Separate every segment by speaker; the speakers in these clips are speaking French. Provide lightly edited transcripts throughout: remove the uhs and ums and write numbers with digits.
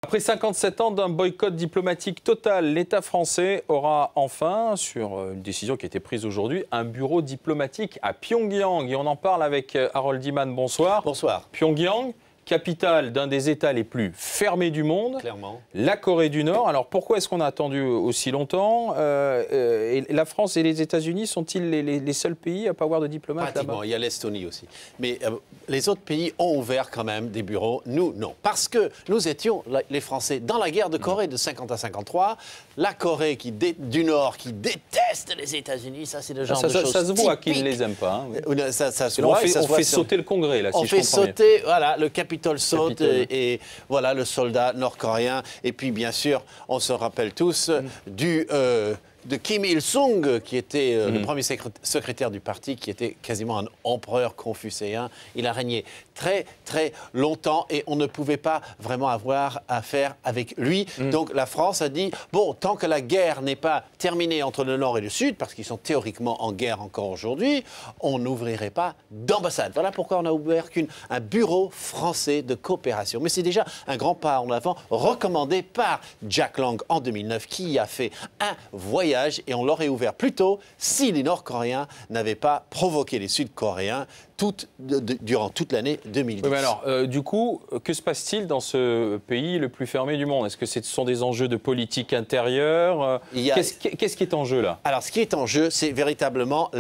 Speaker 1: Après 57 ans d'un boycott diplomatique total, l'État français aura enfin, sur une décision qui a été prise aujourd'hui, un bureau diplomatique à Pyongyang. Et on en parle avec Harold Iman. Bonsoir.
Speaker 2: Bonsoir.
Speaker 1: Pyongyang, capitale d'un des États les plus fermés du monde,
Speaker 2: clairement.
Speaker 1: La Corée du Nord. Alors pourquoi est-ce qu'on a attendu aussi longtemps et la France et les États-Unis sont-ils les seuls pays à ne pas avoir de diplomate là-bas?
Speaker 2: Pratiquement, il y a l'Estonie aussi. Mais les autres pays ont ouvert quand même des bureaux, nous non. Parce que nous étions, les Français, dans la guerre de Corée de 50 à 53, la Corée du Nord qui déteste les États-Unis, ça c'est le genre de choses
Speaker 1: ça se voit
Speaker 2: typiques.
Speaker 1: qu'ils ne les aiment pas. Hein.
Speaker 2: Ça se
Speaker 1: on
Speaker 2: voit,
Speaker 1: fait sauter le Congrès, là, si je comprends bien.
Speaker 2: On fait sauter, voilà, le Capitole saute et voilà le soldat nord-coréen. Et puis, bien sûr, on se rappelle tous de Kim Il-sung, qui était le premier secrétaire du parti, qui était quasiment un empereur confucéen. Il a régné très, très longtemps et on ne pouvait pas vraiment avoir affaire avec lui. Donc la France a dit, bon, tant que la guerre n'est pas terminée entre le Nord et le Sud, parce qu'ils sont théoriquement en guerre encore aujourd'hui, on n'ouvrirait pas d'ambassade. Voilà pourquoi on a ouvert un bureau français de coopération. Mais c'est déjà un grand pas en avant, recommandé par Jack Lang en 2009, qui a fait un voyage et on l'aurait ouvert plus tôt si les Nord-Coréens n'avaient pas provoqué les Sud-Coréens durant toute l'année 2010.
Speaker 1: Oui, mais alors, du coup, que se passe-t-il dans ce pays le plus fermé du monde? Est-ce que ce sont des enjeux de politique intérieure? Qu'est-ce qui est en jeu là?
Speaker 2: Alors, ce qui est en jeu, c'est véritablement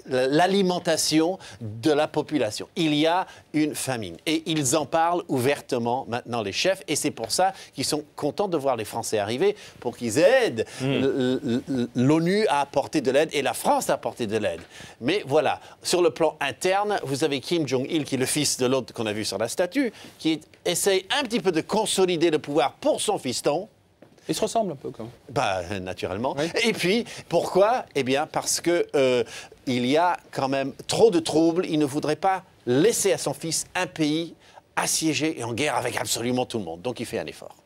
Speaker 2: l'alimentation de la population. Il y a une famine et ils en parlent ouvertement maintenant, les chefs, et c'est pour ça qu'ils sont contents de voir les Français arriver pour qu'ils aident l'ONU à apporter de l'aide et la France à apporter de l'aide. Mais voilà, sur le plan interne, vous avez Kim Jong-il, qui est le fils de l'autre qu'on a vu sur la statue, qui essaye un petit peu de consolider le pouvoir pour son fiston.
Speaker 1: Ils se ressemblent un peu, quand même.
Speaker 2: Bah, naturellement.
Speaker 1: Oui.
Speaker 2: Et puis, pourquoi? Eh bien, parce que il y a quand même trop de troubles. Il ne voudrait pas laisser à son fils un pays assiégé et en guerre avec absolument tout le monde. Donc, il fait un effort.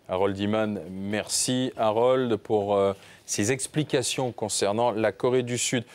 Speaker 1: Harold Iman, merci Harold pour ces explications concernant la Corée du Sud.